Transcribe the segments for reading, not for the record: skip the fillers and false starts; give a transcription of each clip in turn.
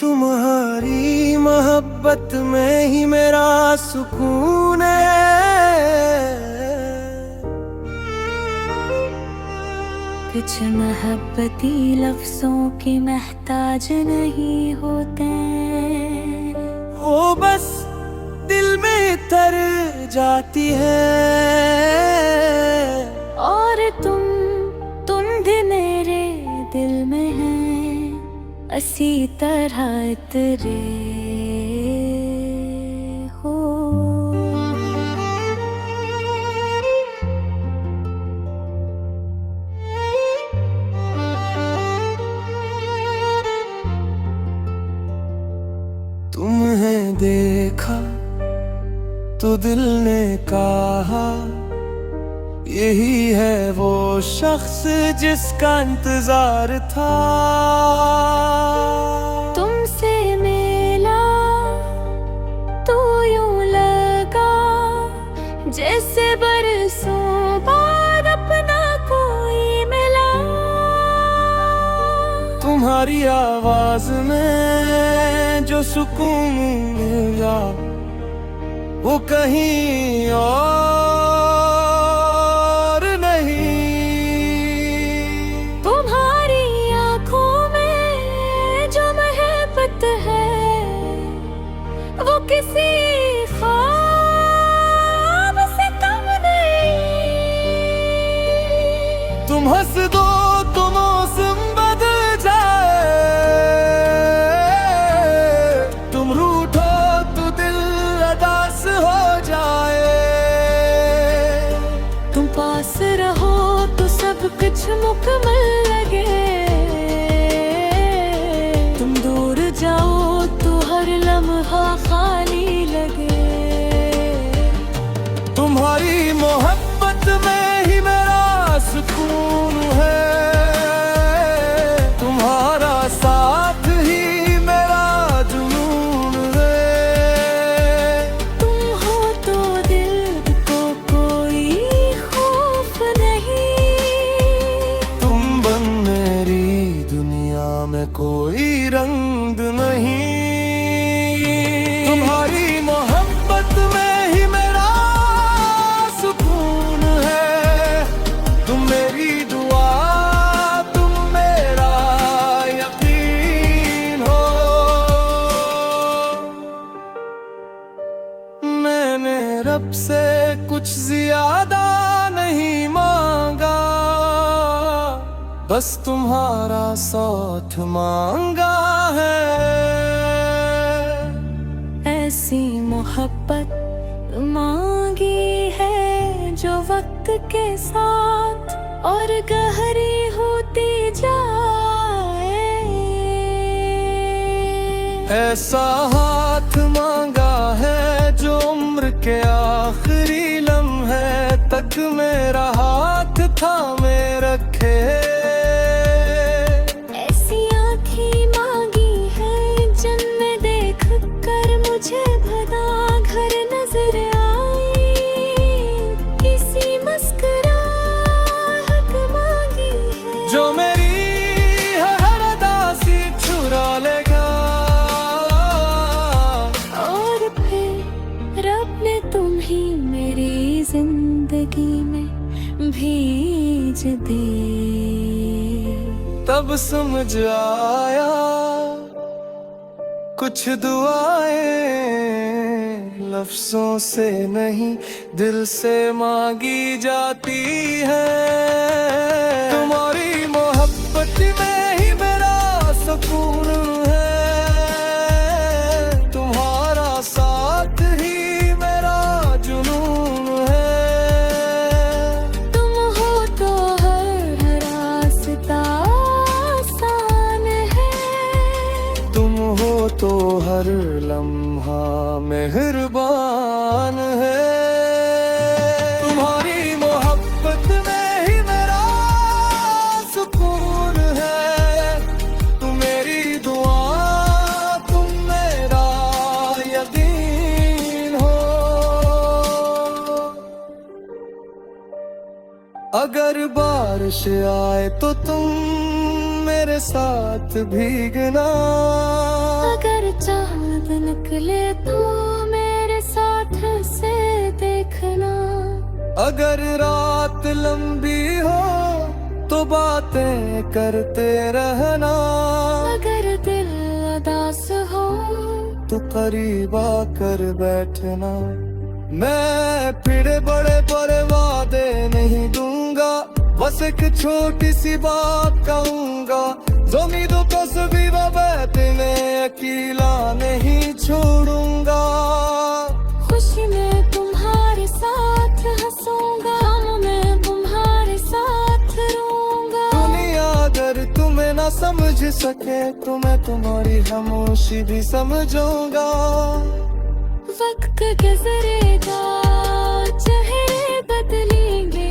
तुम्हारी मोहब्बत में ही मेरा सुकून है। कुछ मोहब्बती लफ्जों के महताज नहीं होते, वो बस दिल में तर जाती है। और तुम भी मेरे दिल में है, इसी तरह तेरे हो। तुम्हें देखा तो दिल ने कहा, यही है वो शख्स जिसका इंतजार था। तुमसे मिला तो यूं लगा जैसे बरसों बाद अपना कोई मिला। तुम्हारी आवाज में जो सुकून मिला वो कहीं और नहीं। तुम्हारी आंखों में जो महबत है वो किसी ख्वाब से कम नहीं। तुम हंस दो तो मौसम बदल जाए, तुम रूठो तो दिल अदास हो जाए। तुम पास रहो तो सब कुछ मुकम्मल लगे, तुम दूर जाओ तो हर लम्हा खाली लगे। तुम्हारी मोहब्बत में ही मेरा सुकून है, तुम्हारा साथ ही मेरा जुनून है। तुम हो तो दिल को कोई खौफ नहीं, तुम बन मेरी दुनिया में कोई रंग नहीं। तुम्हारी मोहब्बत में ही मेरा सुकून है, तुम मेरी दुआ, तुम मेरा यकीन हो। मैंने रब से कुछ ज्यादा नहीं मांगा, बस तुम्हारा साथ मांगा है। ऐसी मोहब्बत मांगी है जो वक्त के साथ और गहरी होती जाए। ऐसा हाथ मांगा है जो उम्र के आखिरी लम्हे तक मेरा हाथ थामे रखे। ऐसी आँखें मांगी है जन्म देख कर मुझे भला घर नजर आई। किसी मुस्कुराहट मांगी है जो मेरी हर उदासी चुरा लेगा। और फिर रब ने तुम ही मेरी जिंदगी में भेज दे। तब समझ आया कुछ दुआएं लफ्जों से नहीं दिल से मांगी जाती है। तुम्हारी मोहब्बत में ही मेरा सुकून है, तुम्हारा साथ ही मेरा जुनून है। तुम हो तो हर रास्ता आसान है, तुम हो तो हर लम्हा मेहरबान है। तुम्हारी मोहब्बत में ही मेरा सुकून है, तुम मेरी दुआ, तुम मेरा यकीन हो। अगर बारिश आए तो तुम मेरे साथ भीगना। अगर चांद निकले तो मेरे साथ से देखना। अगर रात लंबी हो तो बातें करते रहना। अगर दिल उदास हो तो करीब आकर बैठना। मैं फिर बड़े बड़े वादे नहीं दूंगा, बस एक छोटी सी बात कहूंगा। उम्मीदों को सभी बातें मैं अकेला नहीं छोड़ूंगा। खुशी में तुम्हारे साथ हंसूंगा, गम में तुम्हारे साथ रोऊंगा। दुनिया अगर तुम्हें ना समझ सके तो मैं तुम्हारी खामोशी भी समझूंगा। वक्त गुजरेगा, चेहरे बदलेंगे,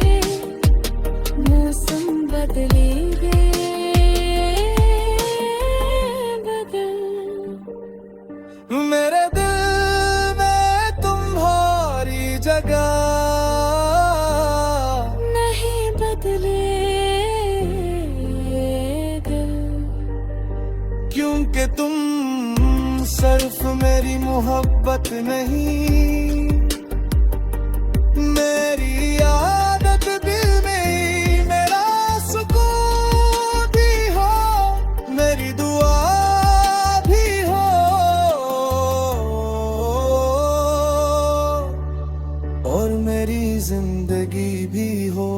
मौसम बदलेंगे, मेरे दिल में तुम्हारी जगह नहीं बदलेगा। क्योंकि तुम सिर्फ मेरी मोहब्बत नहीं, मेरी आदत दिल में मेरा सुकून भी हो, मेरी दुआ भी हो और मेरी जिंदगी भी हो।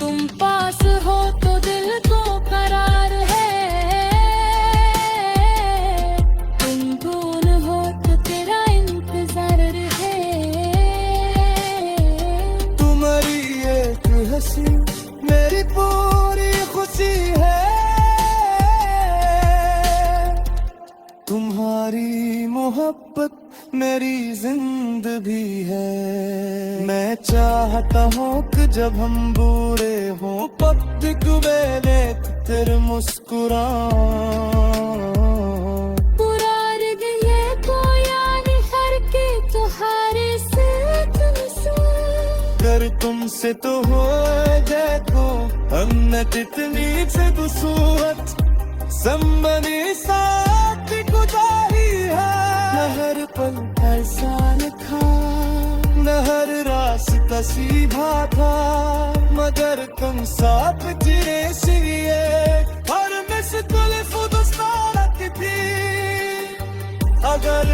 तुम पास हो तो दिल को करार है, तुम दूर हो तो तेरा इंतजार है। तुम्हारी एक हंसी मेरी पूरी खुशी है। तुम्हारी मोहब्बत मेरी जिंदगी है। मैं चाहता हूँ कि जब हम बूढ़े हों पब्लिक में देख तेरे मुस्कुरा। पुरार गए तो यानी हर के तुम्हारे से कर तुमसे तो हो देखो हमने कितनी से दूसरत संबंधी साथ गुजारी है। न हर पल ऐसा लिखा, न हर रास्ता सीधा था, मगर तुम साथ जिए सिए हर मिस तुल फुदस्तान थी। अगर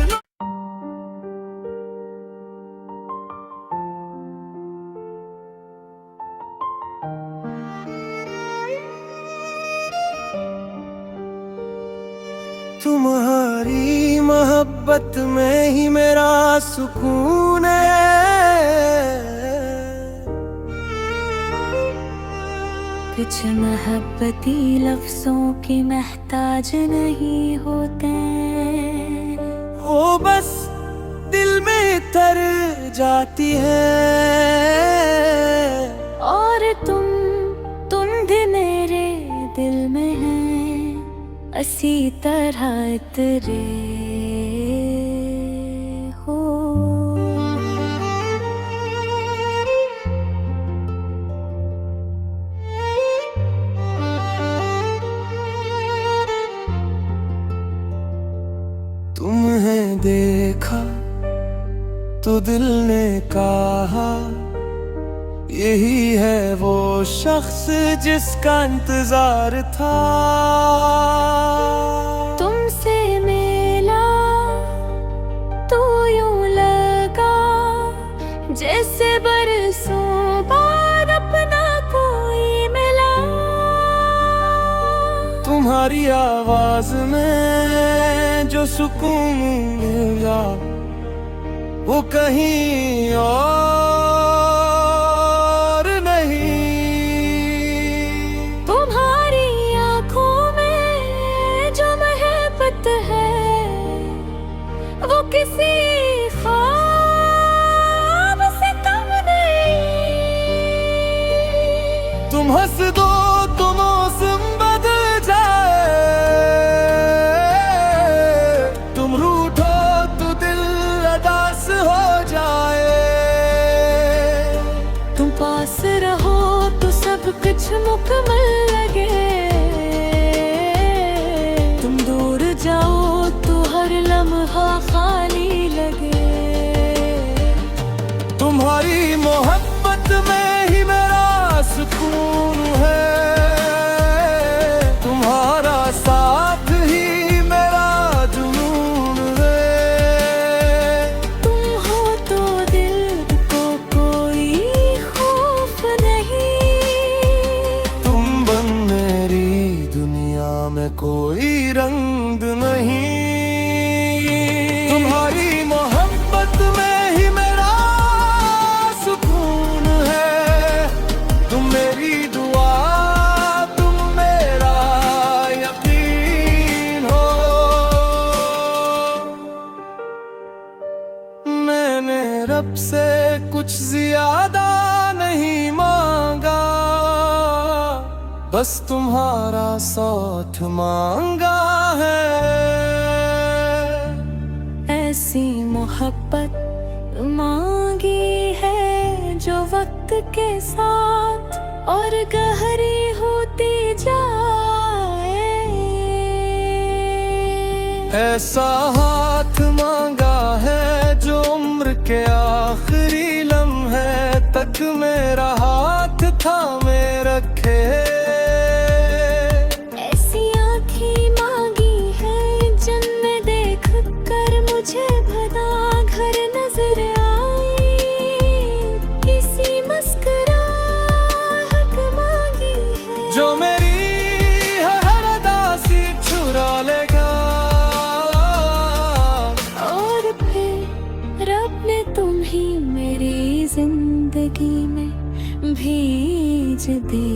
तुम्हारी मोहब्बत में ही मेरा सुकून है। कुछ मोहब्बती लफ्जों के महताज नहीं होते, वो बस दिल में तर जाती है। और तुम भी मेरे दिल में है, इसी तरह तेरे हो। तुम्हें देखा तो दिल ने कहा यही है वो शख्स जिसका इंतजार था। तुमसे मिला तो यूं लगा जैसे बरसों बाद अपना कोई मिला। तुम्हारी आवाज में जो सुकून मिला वो कहीं और नहीं। तुम्हारी आंखों में जो महबत है वो किसी ख्वाब से कम नहीं। तुम हंस दो तो मौसम बदल जाए, तुम रूठो तो दिल उदास हो जाए। तुम पास रहो तो सब कुछ मुकम्मल लगे। मैंने रब से कुछ ज्यादा नहीं मांगा, बस तुम्हारा साथ मांगा है। ऐसी मोहब्बत मांगी है जो वक्त के साथ और गहरी होती जाए। ऐसा हाथ मांगा है जो उम्र के आखिरी लम्हे तक मेरा हाथ थामे रखे। ऐसी आँखें मांगी है जिनमें देख कर मुझे भला घर नजर आई। किसी मुस्कुराहट मांगी है जो मेरी हर अदासी चुरा लेगा। और फिर रब ने तुम ही मेरी जिंदगी में भेज दे।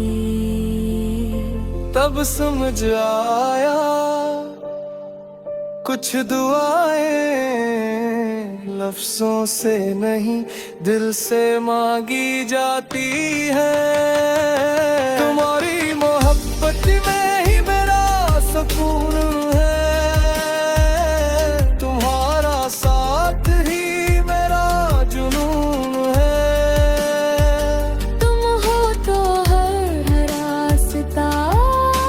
तब समझ आया कुछ दुआएं लफ्जों से नहीं दिल से मांगी जाती है। तुम्हारी मोहब्बत में ही मेरा सुकून है, तुम्हारा साथ ही मेरा जुनून है। तुम हो तो हर रास्ता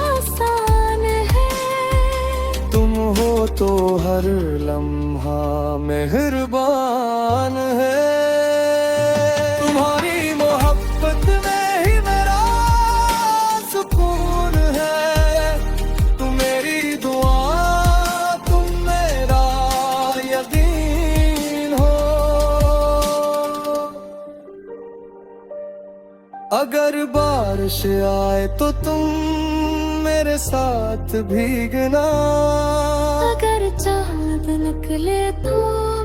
आसान है। तुम हो तो हर लम्हा मेहरबान है। तुम्हारी मोहब्बत में ही मेरा सुकून है। तुम मेरी दुआ, तुम मेरा यकीन हो। अगर बारिश आए तो तुम मेरे साथ भीगना। अगर चाँद निकले तो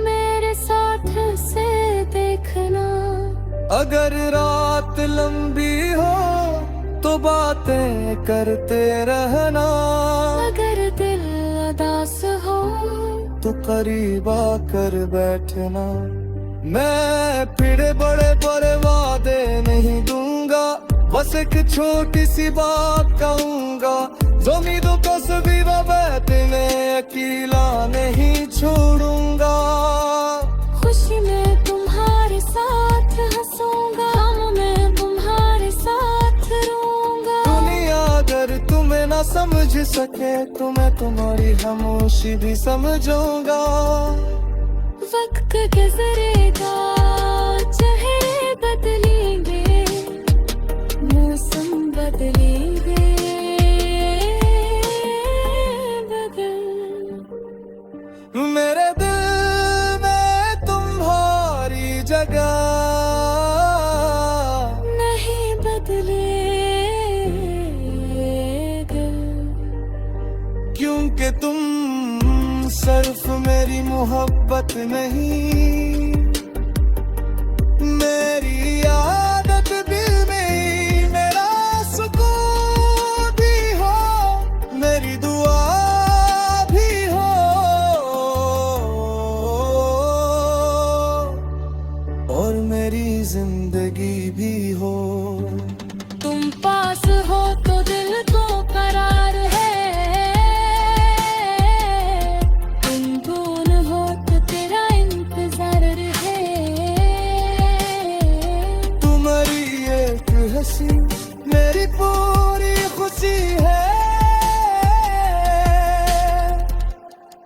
मेरे साथ से देखना। अगर रात लंबी हो तो बातें करते रहना। अगर दिल उदास हो तो करीब आकर बैठना। मैं फिर बड़े बड़े वादे नहीं दूंगा, बस एक छोटी सी बात कहूंगा। जो उम्मीदों को सभी में अकेला नहीं छोड़ूंगा। खुशी में तुम्हारे साथ हंसूंगा, गम में तुम्हारे साथ रोऊंगा। दुनिया अगर तुम्हें ना समझ सके तो मैं तुम्हारी खामोशी भी समझूंगा। वक्त गुजरेगा, चेहरे बदलेंगे, मौसम बदलेंगे, मेरे दिल में तुम्हारी जगह नहीं बदलेगा। क्योंकि तुम सिर्फ मेरी मोहब्बत नहीं, मेरी आदत दिल में ही मेरा सुकून भी हो, मेरी दुआ भी हो और मेरी जिंदगी भी हो। तुम पास हो तो दिल को करार है, तुम दूर हो तो तेरा इंतजार है। तुम्हारी एक हंसी मेरी पूरी खुशी है।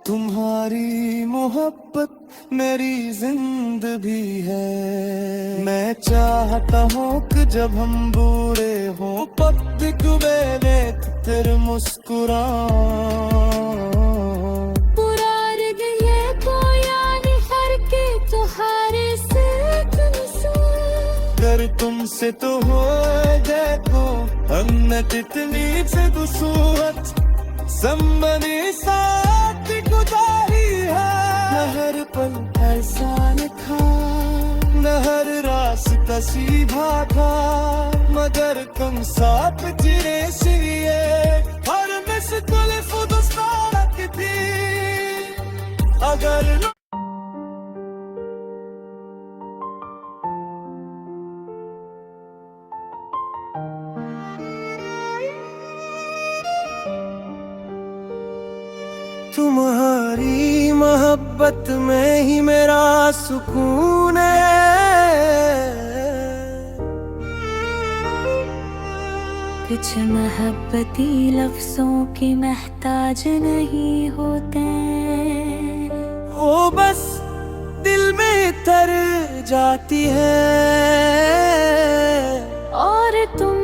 तुम्हारी मोहब्बत मेरी जिंदगी है। मैं चाहता हूँ कि जब हम बूढ़े हों पब्लिक बेले तेरे मुस्कुरा। पुरार गए तो यानी हर के तुम्हारे से कर तुमसे तो हो देखो हमत इतनी से दूसरत संबंधी साथ गुजारी है। न हर पल एहसान था, न हर रास्ता सीधा था, मगर तुम साथ चिरे सिए हर मिस तुलिफ दोस्ताना की थी। अगर तुम्हारी मोहब्बत में ही मेरा सुकून है। कुछ मोहब्बती लफ्जों के महताज नहीं होते, वो बस दिल में तर जाती है। और तुम